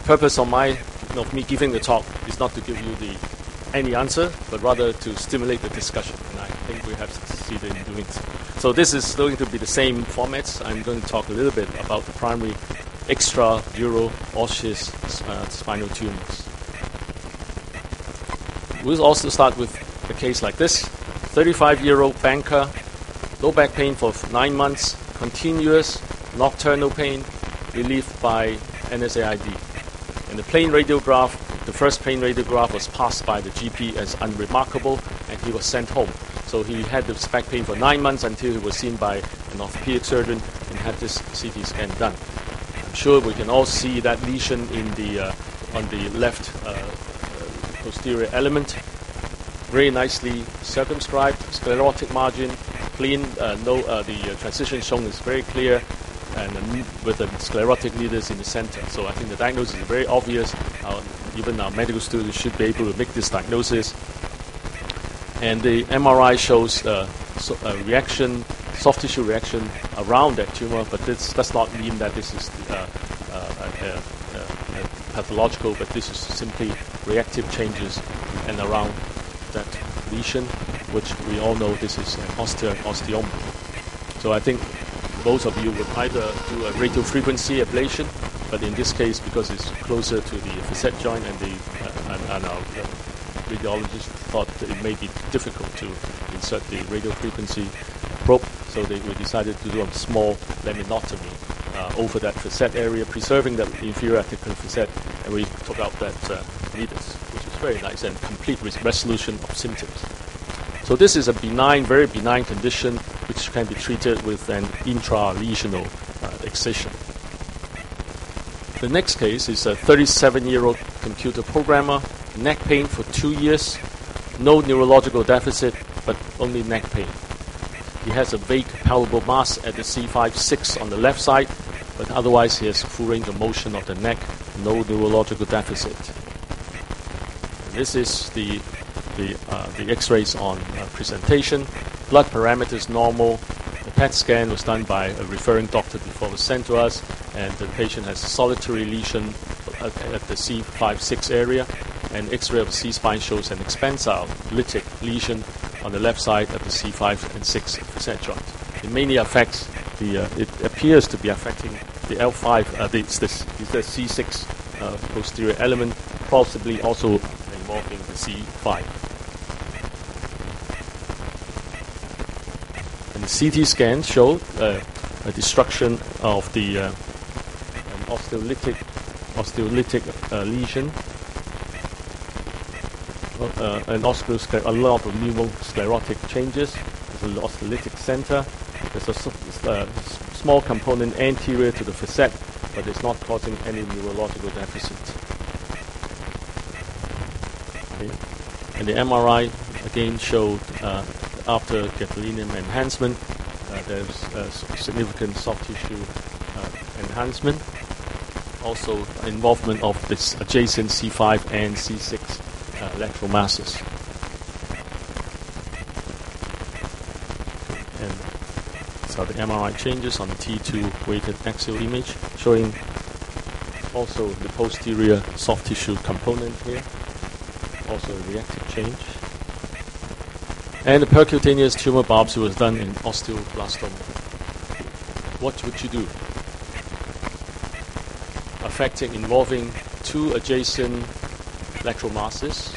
purpose of me giving the talk is not to give you any answer, but rather to stimulate the discussion. And I think we have succeeded in doing so. So this is going to be the same formats. I'm going to talk a little bit about the primary extradural osseous spinal tumors. We'll also start with a case like this. 35-year-old banker, low back pain for 9 months, continuous nocturnal pain, relieved by NSAID. And the plain radiograph, the first plain radiograph was passed by the GP as unremarkable, and he was sent home. So he had this back pain for 9 months until he was seen by an orthopedic surgeon and had this CT scan done. I'm sure we can all see that lesion in on the left posterior element, very nicely circumscribed, sclerotic margin, clean, the transition shown is very clear, and with the sclerotic leaders in the center. So I think the diagnosis is very obvious. Even our medical students should be able to make this diagnosis. And the MRI shows a reaction, soft tissue reaction around that tumor, but this does not mean that this is pathological, but this is simply reactive changes and around that lesion, which we all know this is an osteoma. So I think most of you would either do a radiofrequency ablation, but in this case, because it's closer to the facet joint, and our radiologist thought that it may be difficult to insert the radiofrequency probe, so we decided to do a small laminotomy over that facet area, preserving the inferior apical facet, and we took out that leaders, which is very nice, and complete resolution of symptoms. So this is a benign, very benign condition which can be treated with an intralesional excision. The next case is a 37-year-old computer programmer, neck pain for 2 years, no neurological deficit, but only neck pain. He has a vague palpable mass at the C5-6 on the left side, but otherwise he has full range of motion of the neck, no neurological deficit. And this is the X-rays on presentation. Blood parameters normal. The PET scan was done by a referring doctor before it was sent to us, and the patient has a solitary lesion at the C5-6 area, and X-ray of the C-spine shows an expansile lytic lesion on the left side at the C5 and 6 facet joint. It mainly affects it appears to be affecting the L5, the C6 posterior element, possibly also involving the C5. And the CT scan showed a destruction of the an osteolytic lesion, a lot of pneumosclerotic changes. There's an osteolytic center. There's a small component anterior to the facet, but it's not causing any neurological deficit. Okay. And the MRI again showed after gadolinium enhancement, there's significant soft tissue enhancement. Also involvement of this adjacent C5 and C6 lateral masses. And so the MRI changes on the T2 weighted axial image, showing also the posterior soft tissue component here, also a reactive change. And the percutaneous tumor biopsy was done in osteoblastoma. What would you do? Involving two adjacent lateral masses,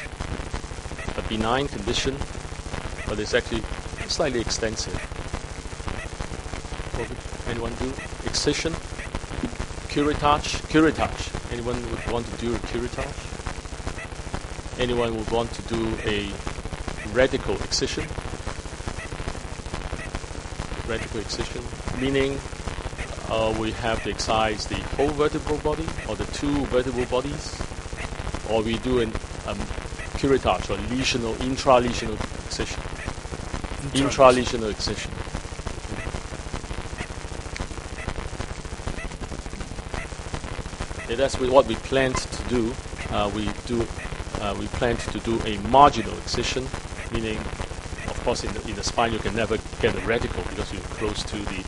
a benign condition, but it's actually slightly extensive. What would anyone do? Excision, curettage. Anyone would want to do a curettage? Anyone would want to do a radical excision? Radical excision, meaning we have to excise the whole vertebral body or the two vertebral bodies, or we do an curettage or lesional, intralesional excision. Intralesional excision. Okay, that's what we planned to do. We planned to do a marginal excision, meaning of Of course, in the spine, you can never get a radical because you're close to the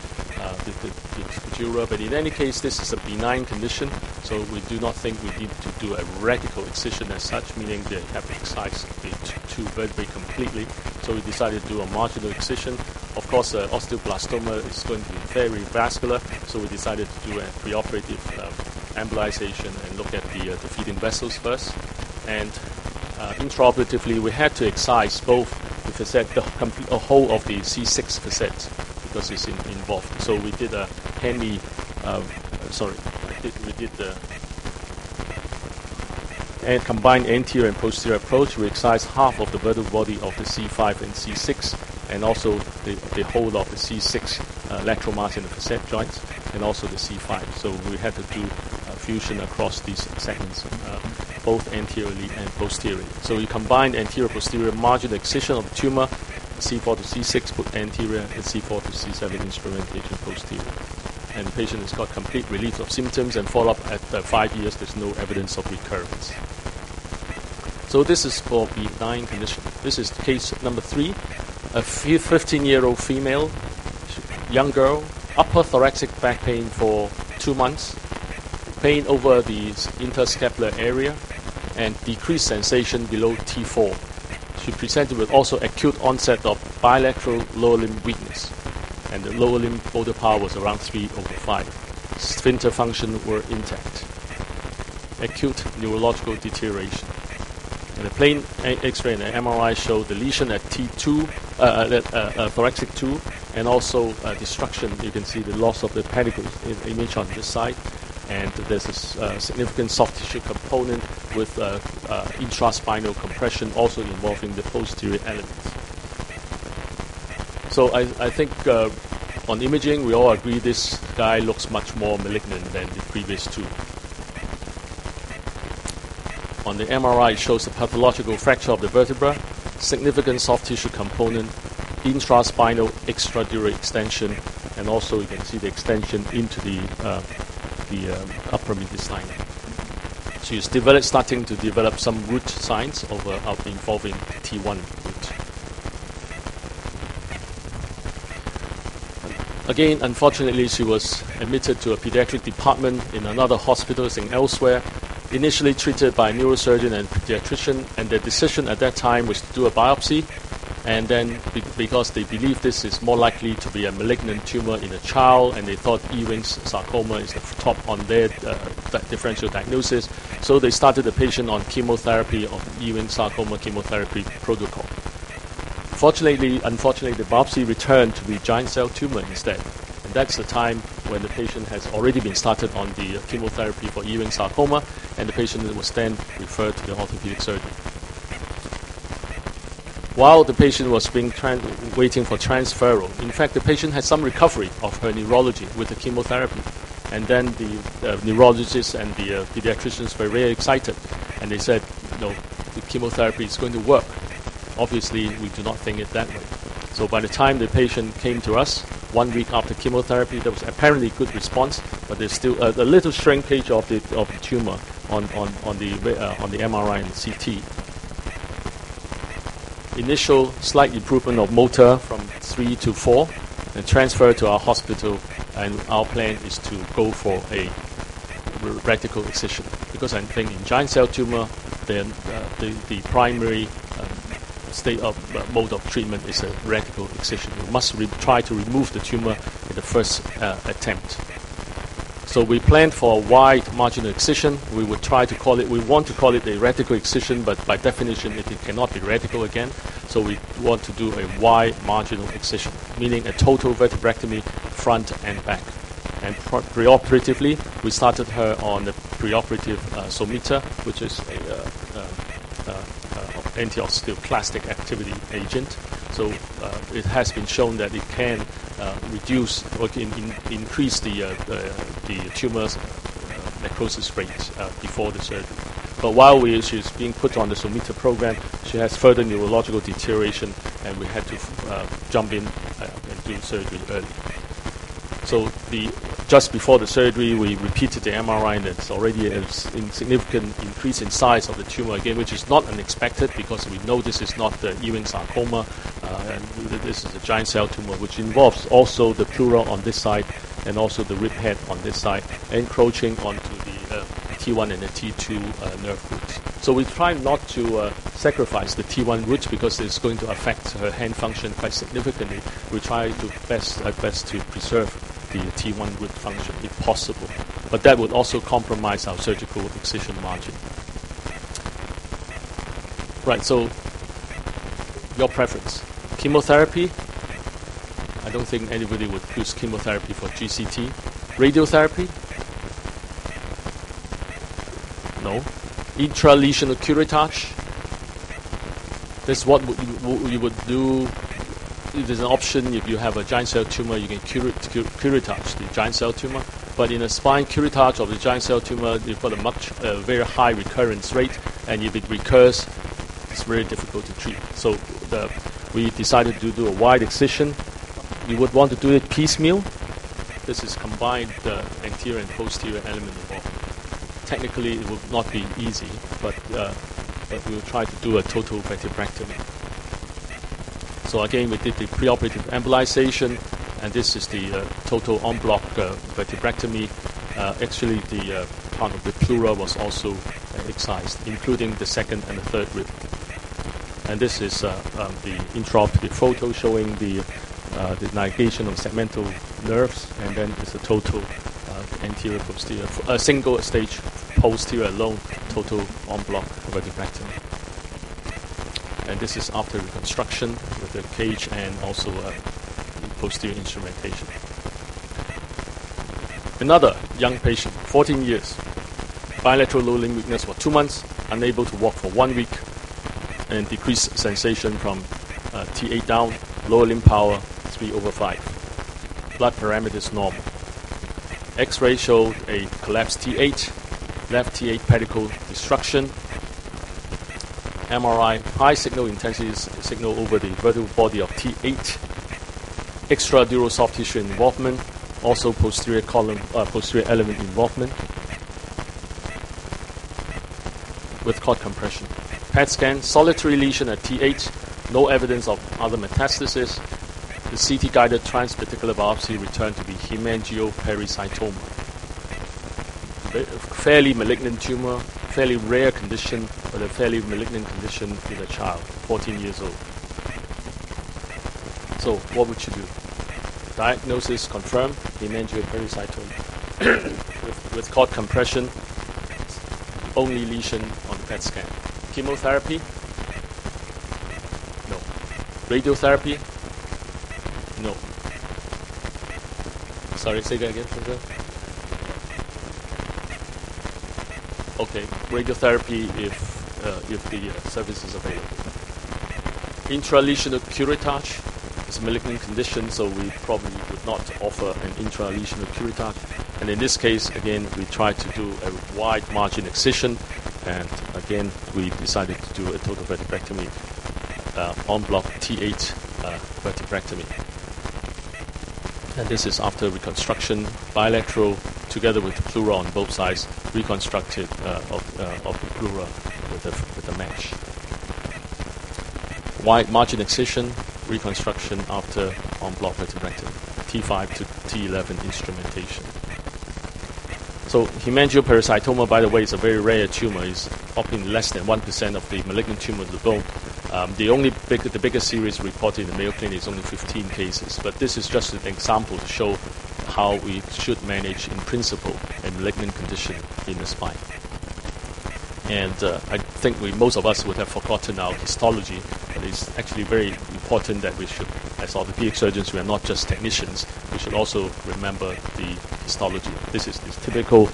dura. But in any case, this is a benign condition, so we do not think we need to do a radical excision as such, meaning they have excised the two vertebrae completely. So we decided to do a marginal excision. Of course, osteoblastoma is going to be very vascular, so we decided to do a preoperative embolization and look at the feeding vessels first. And intraoperatively, we had to excise both the facet, the whole of the C6 facet, because it's involved. So we did a we did the combined anterior and posterior approach. We excised half of the vertebral body of the C5 and C6, and also the whole of the C6 lateral margin of the facet joints, and also the C5. So we had to do fusion across these segments, both anteriorly and posteriorly. So we combined anterior-posterior marginal excision of the tumor, C4 to C6 put anterior, and C4 to C7 instrumentation posterior. And the patient has got complete relief of symptoms, and follow-up at 5 years, there's no evidence of recurrence. So this is for benign condition. This is case number 3, a 15-year-old female, young girl, upper thoracic back pain for 2 months, pain over the interscapular area, and decreased sensation below T4. She presented with also acute onset of bilateral lower limb weakness, and the lower limb motor power was around 3/5. Sphincter function were intact. Acute neurological deterioration. And the plain X-ray and the MRI showed the lesion at T2, thoracic 2, and also destruction. You can see the loss of the pedicle image on this side. And there's a significant soft tissue component with intraspinal compression also involving the posterior elements. So I think on imaging, we all agree this guy looks much more malignant than the previous two. On the MRI, it shows a pathological fracture of the vertebra, significant soft tissue component, intraspinal extradural extension, and also you can see the extension into the upper mediastinum. So it's starting to develop some root signs of involving T1 root. Again, unfortunately, she was admitted to a pediatric department in another hospital and elsewhere, initially treated by a neurosurgeon and pediatrician, and their decision at that time was to do a biopsy, and then because they believe this is more likely to be a malignant tumor in a child, and they thought Ewing's sarcoma is the top on their differential diagnosis, so they started the patient on chemotherapy of Ewing's sarcoma chemotherapy protocol. Unfortunately, the biopsy returned to be giant cell tumor instead, and that's the time when the patient has already been started on the chemotherapy for Ewing's sarcoma, and the patient was then referred to the orthopedic surgeon. While the patient was waiting for transferal, in fact, the patient had some recovery of her neurology with the chemotherapy. And then the neurologists and the pediatricians were very excited. And they said, no, the chemotherapy is going to work. Obviously, we do not think it that way. So by the time the patient came to us, 1 week after chemotherapy, there was apparently good response, but there's still a little shrinkage of the tumor on the MRI and the CT. Initial slight improvement of motor from 3 to 4, and transfer to our hospital, and our plan is to go for a radical excision, because I think in giant cell tumor, then the primary mode of treatment is a radical excision. You must try to remove the tumor in the first attempt. So we planned for a wide marginal excision. We want to call it a radical excision, but by definition it cannot be radical again. So we want to do a wide marginal excision, meaning a total vertebrectomy front and back. And preoperatively, we started her on the preoperative Somita, which is anti-osteoclastic activity agent. So it has been shown that it can reduce or increase the tumor's necrosis rate before the surgery. But while she's being put on the Somita program, she has further neurological deterioration, and we had to jump in and do surgery early. So the just before the surgery, we repeated the MRI, and it's already a significant increase in size of the tumor again, which is not unexpected because we know this is not the Ewing sarcoma, and this is a giant cell tumor, which involves also the pleura on this side and also the rib head on this side, encroaching onto the T1 and the T2 nerve roots. So we try not to sacrifice the T1 roots because it's going to affect her hand function quite significantly. We try to best to preserve the T1 root function if possible, but that would also compromise our surgical excision margin. Right, so your preference. Chemotherapy, I don't think anybody would use chemotherapy for GCT. Radiotherapy? No. Intralesional curettage? This is what you would do. There's an option if you have a giant cell tumor, you can curettage the giant cell tumor. But in a spine curettage of the giant cell tumor, you've got a very high recurrence rate, and if it recurs, it's very difficult to treat. So we decided to do a wide excision. You would want to do it piecemeal. This is combined anterior and posterior element involved. Technically, it would not be easy, but we will try to do a total vertebrectomy. So again, we did the preoperative embolization, and this is the total en bloc vertebrectomy. Actually, the part of the pleura was also excised, including the second and the third rib. And this is the intraoperative photo showing the ligation of segmental nerves, and then it's a total anterior posterior, a single stage posterior alone, total en bloc vertebrectomy. And this is after reconstruction with the cage and also posterior instrumentation. Another young patient, 14 years, bilateral lower limb weakness for 2 months, unable to walk for 1 week, and decreased sensation from T8 down, lower limb power 3/5. Blood parameters normal. X-ray showed a collapsed T8, left T8 pedicle destruction. MRI, high signal intensity signal over the vertebral body of T8. Extradural soft tissue involvement, also posterior column, posterior element involvement with cord compression. PET scan, solitary lesion at T8, no evidence of other metastasis. The CT-guided transpedicular biopsy returned to be Haemangiopericytoma. Fairly malignant tumor, fairly rare condition, but a fairly malignant condition in a child, 14 years old. So what would you do? Diagnosis confirmed, Haemangiopericytoma. with cord compression, only lesion on the PET scan. Chemotherapy? No. Radiotherapy? No. Sorry, say that again. Okay, radiotherapy if the service is available. Intralesional curettage is a malignant condition, so we probably would not offer an intralesional curettage. And in this case, again, we tried to do a wide margin excision, and again, we decided to do a total vertebrectomy, en bloc T8 vertebrectomy. And this is after reconstruction, bilateral, together with the pleura on both sides, reconstructed of the pleura with a mesh. Wide margin excision, reconstruction after en bloc vertebrectomy, T5 to T11 instrumentation. So hemangiopericytoma, by the way, is a very rare tumor. It's often less than 1% of the malignant tumor of the bone. The biggest series reported in the Mayo Clinic is only 15 cases. But this is just an example to show how we should manage, in principle, a malignant condition in the spine. And I think most of us would have forgotten our histology, but it's actually very important that we should, as orthopedic surgeons, we are not just technicians, we should also remember the histology. This is this typical,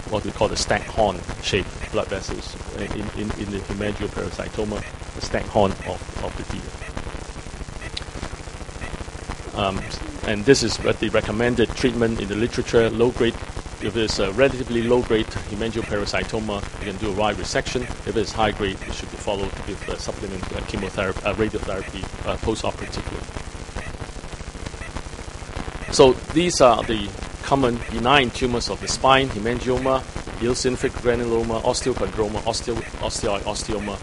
what we call the Staghorn-shaped blood vessels in the hemangiopericytoma, the Staghorn of the deer. And this is what the recommended treatment in the literature, low-grade. If it's a relatively low-grade hemangiopericytoma, you can do a wide resection. If it's high-grade, it should be followed with supplement chemotherapy, radiotherapy post-operatively. So these are the common benign tumors of the spine: hemangioma, eosinophilic granuloma, osteochondroma, osteoid osteoma,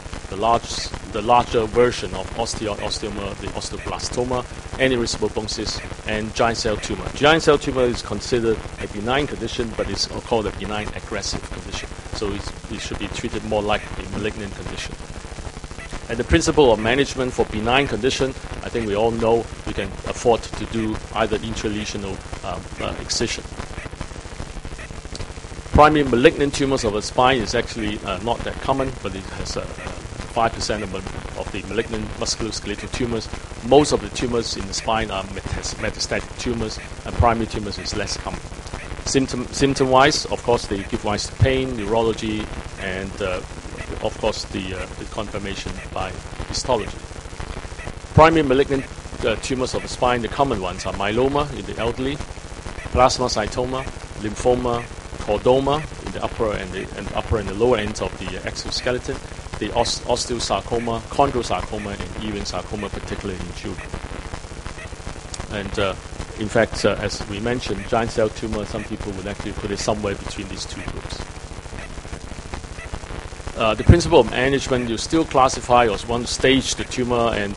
the larger version of osteoid osteoma, the osteoblastoma, irreversible bone cyst, and giant cell tumor. Giant cell tumor is considered a benign condition, but it's called a benign aggressive condition. So it should be treated more like a malignant condition. And the principle of management for benign condition, I think we all know we can afford to do either intralesional excision. Primary malignant tumors of the spine is actually not that common, but it has 5% of the malignant musculoskeletal tumors. Most of the tumors in the spine are metastatic tumors, and primary tumors is less common. Symptom-wise, of course, they give rise to pain, neurology, and of course the confirmation by histology. Primary malignant tumors of the spine, the common ones are myeloma in the elderly, plasmacytoma, lymphoma, chordoma in the upper and the lower ends of the exoskeleton, the osteosarcoma, chondrosarcoma, and even sarcoma, particularly in children. And in fact, as we mentioned, giant cell tumor, some people would actually put it somewhere between these two groups. The principle of management, you still classify or one stage the tumor and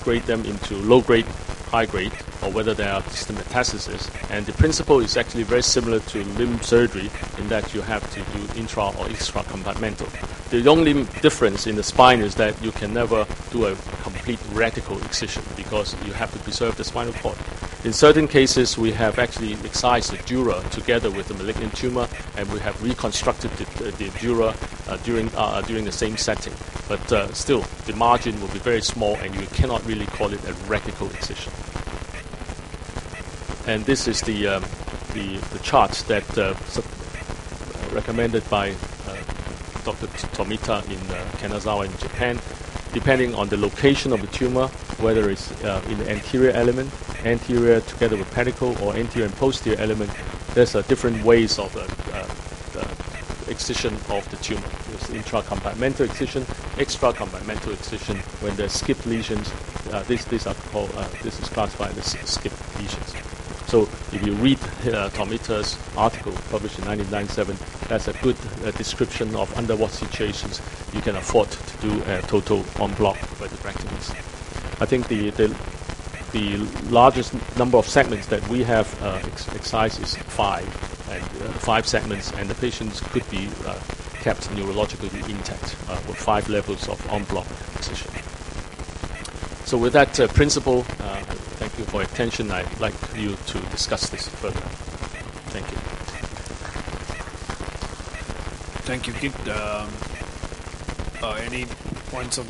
grade them into low grade, high grade, or whether they are distant metastasis. And the principle is actually very similar to limb surgery in that you have to do intra or extra compartmental. The only difference in the spine is that you can never do a complete radical excision because you have to preserve the spinal cord. In certain cases, we have actually excised the dura together with the malignant tumor, and we have reconstructed the dura during the same setting. But still, the margin will be very small, and you cannot really call it a radical excision. And this is the chart that recommended by Dr. Tomita in Kanazawa in Japan. Depending on the location of the tumor, whether it's in the anterior element, anterior together with pedicle, or anterior and posterior element, there's different ways of excision of the tumor. There's intracompartmental excision, extracompartmental excision. When there's skip lesions, this is classified as skip lesions. So if you read Tomita's article published in 1997, that's a good description of under what situations you can afford to do a total en bloc vertebrectomies. I think the largest number of segments that we have excised is 5 segments, and the patients could be kept neurologically intact with 5 levels of en bloc excision. So with that principle, thank you for your attention. I'd like you to discuss this further. Thank you. Thank you, Kit. Any points of